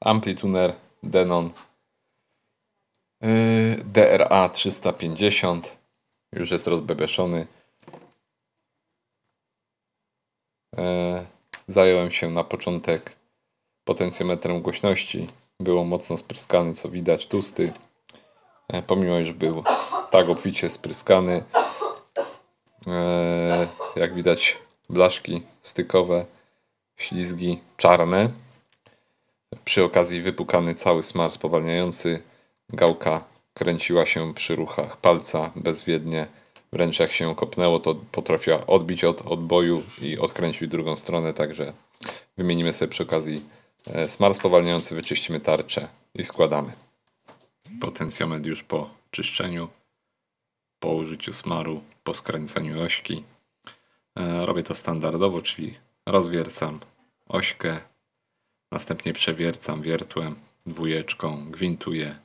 Amplituner Denon DRA 350. Już jest rozbebeszony. Zająłem się na początek potencjometrem głośności. Było mocno spryskany, co widać, tłusty. Pomimo, iż był tak obficie spryskany. Jak widać, blaszki stykowe, ślizgi czarne. Przy okazji wypukany cały smar spowalniający. Gałka kręciła się przy ruchach palca bezwiednie. Wręcz jak się kopnęło, to potrafiła odbić od odboju i odkręcić w drugą stronę. Także wymienimy sobie przy okazji smar spowalniający, wyczyścimy tarczę i składamy. Potencjometr już po czyszczeniu, po użyciu smaru, po skręceniu ośki. Robię to standardowo, czyli rozwiercam ośkę, następnie przewiercam wiertłem, dwójeczką, gwintuję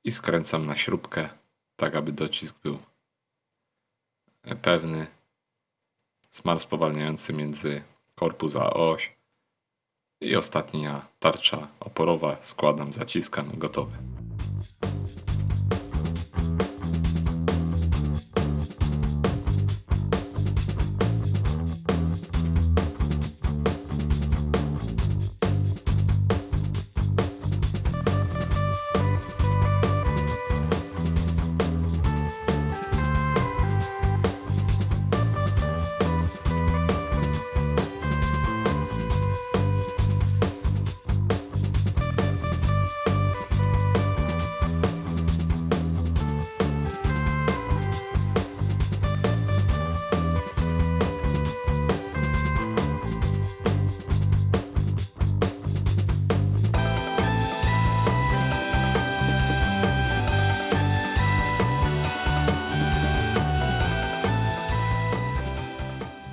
i skręcam na śrubkę, tak aby docisk był pewny. Smar spowalniający między korpus a oś i ostatnia tarcza oporowa. Składam, zaciskam, gotowe.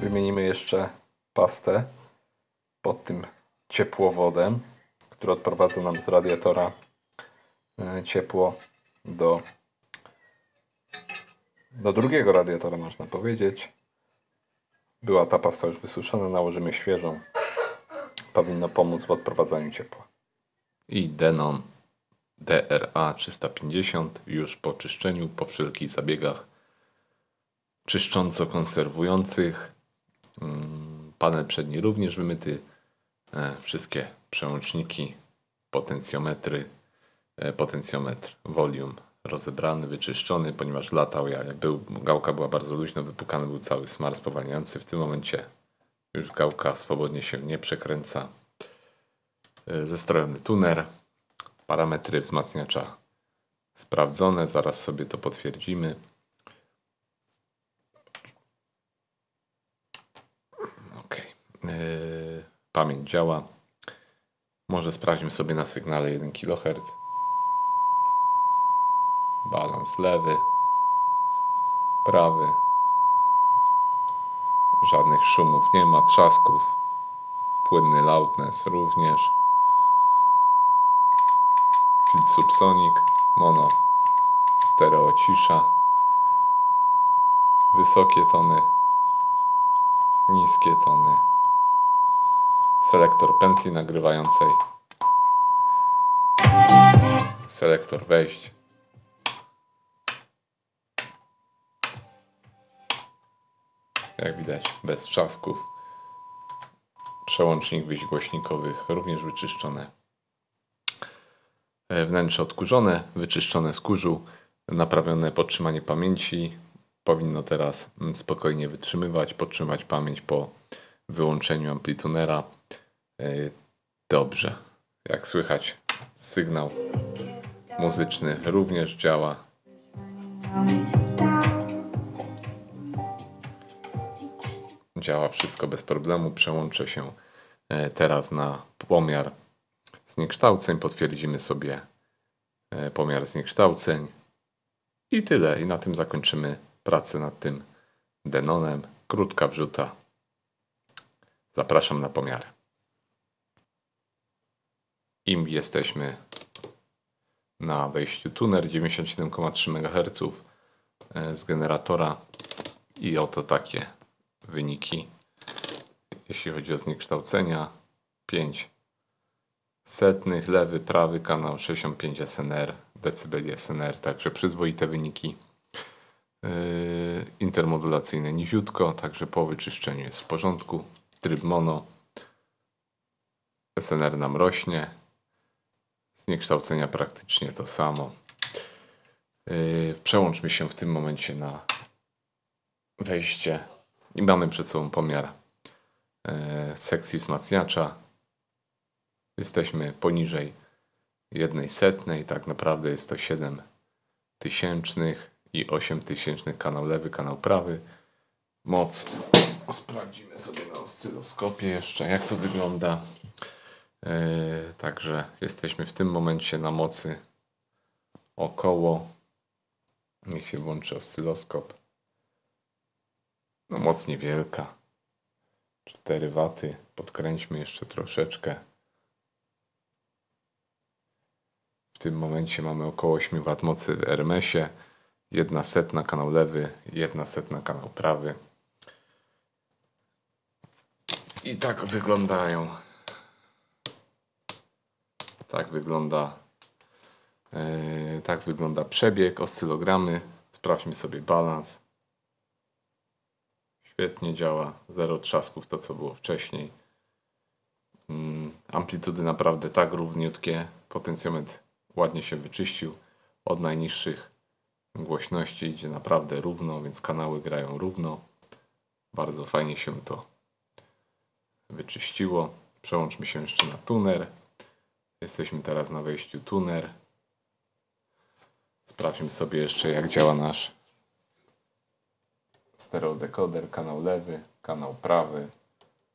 Wymienimy jeszcze pastę pod tym ciepłowodem, który odprowadza nam z radiatora ciepło do drugiego radiatora, można powiedzieć. Była ta pasta już wysuszona, nałożymy świeżą. Powinno pomóc w odprowadzaniu ciepła. I Denon DRA 350 już po czyszczeniu, po wszelkich zabiegach czyszcząco-konserwujących. Panel przedni również wymyty. Wszystkie przełączniki, potencjometry, potencjometr volume rozebrany, wyczyszczony, ponieważ latał, gałka była bardzo luźna, wypukany był cały smar spowalniający. W tym momencie już gałka swobodnie się nie przekręca. Zestrojony tuner, parametry wzmacniacza sprawdzone, zaraz sobie to potwierdzimy. Pamięć działa. Może sprawdźmy sobie na sygnale 1 kHz. Balans lewy, prawy. Żadnych szumów nie ma, trzasków. Płynny loudness również. Field subsonic, mono, stereo cisza. Wysokie tony, niskie tony. Selektor pętli nagrywającej. Selektor wejść. Jak widać, bez trzasków. Przełącznik wyjść głośnikowych również wyczyszczone. Wnętrze odkurzone, wyczyszczone z kurzu. Naprawione podtrzymanie pamięci. Powinno teraz spokojnie podtrzymywać pamięć po wyłączeniu amplitunera. Dobrze. Jak słychać, sygnał muzyczny również działa. Działa wszystko bez problemu. Przełączę się teraz na pomiar zniekształceń. Potwierdzimy sobie pomiar zniekształceń. I tyle. I na tym zakończymy pracę nad tym Denonem. Krótka wrzuta. Zapraszam na pomiary. Im jesteśmy na wejściu tuner 97,3 MHz z generatora i oto takie wyniki, jeśli chodzi o zniekształcenia. 5 setnych, lewy, prawy kanał 65 SNR, decybeli SNR, także przyzwoite wyniki. Intermodulacyjne niziutko, także po wyczyszczeniu jest w porządku. Tryb mono. SNR nam rośnie. Zniekształcenia praktycznie to samo. Przełączmy się w tym momencie na wejście i mamy przed sobą pomiar sekcji wzmacniacza. Jesteśmy poniżej 1/100, tak naprawdę jest to 0,07 i 0,08 kanał lewy, kanał prawy. Moc sprawdzimy sobie na oscyloskopie jeszcze, jak to wygląda. Także jesteśmy w tym momencie na mocy około, niech się włączy oscyloskop, no moc niewielka, 4 W, podkręćmy jeszcze troszeczkę. W tym momencie mamy około 8 W mocy w RMS-ie, 1/100 kanał lewy, 1/100 kanał prawy. I tak wyglądają. Tak wygląda przebieg, oscylogramy. Sprawdźmy sobie balans. Świetnie działa, zero trzasków, to co było wcześniej. Amplitudy naprawdę tak równiutkie. Potencjometr ładnie się wyczyścił. Od najniższych głośności idzie naprawdę równo, więc kanały grają równo. Bardzo fajnie się to wyczyściło. Przełączmy się jeszcze na tuner. Jesteśmy teraz na wejściu tuner. Sprawdźmy sobie jeszcze, jak działa nasz stereodekoder. Kanał lewy, kanał prawy,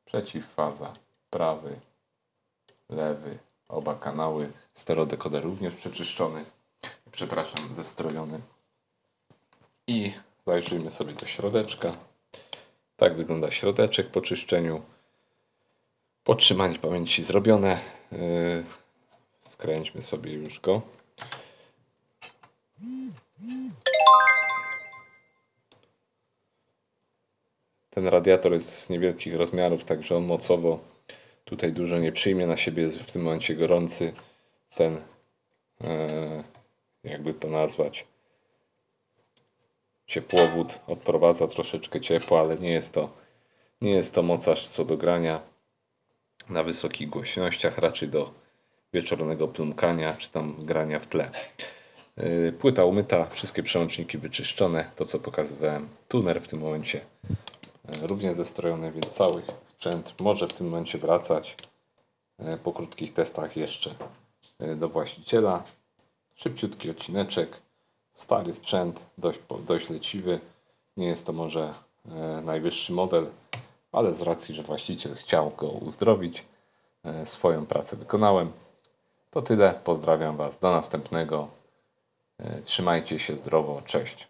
przeciwfaza, prawy, lewy, oba kanały. Stereodekoder również przeczyszczony, przepraszam, zestrojony. I zajrzyjmy sobie do środeczka. Tak wygląda środeczek po czyszczeniu. Podtrzymanie pamięci zrobione. Skręćmy sobie już go. Ten radiator jest z niewielkich rozmiarów, także on mocowo tutaj dużo nie przyjmie na siebie. Jest w tym momencie gorący. Ten, jakby to nazwać, ciepłowód odprowadza troszeczkę ciepła, ale nie jest to mocarz co do grania na wysokich głośnościach, raczej do wieczornego plumkania czy tam grania w tle. Płyta umyta, wszystkie przełączniki wyczyszczone, to co pokazywałem. Tuner w tym momencie również zestrojony, więc cały sprzęt może w tym momencie wracać po krótkich testach jeszcze do właściciela. Szybciutki odcineczek. Stary sprzęt, dość leciwy. Nie jest to może najwyższy model, ale z racji, że właściciel chciał go uzdrowić, swoją pracę wykonałem. To tyle. Pozdrawiam Was. Do następnego. Trzymajcie się zdrowo. Cześć.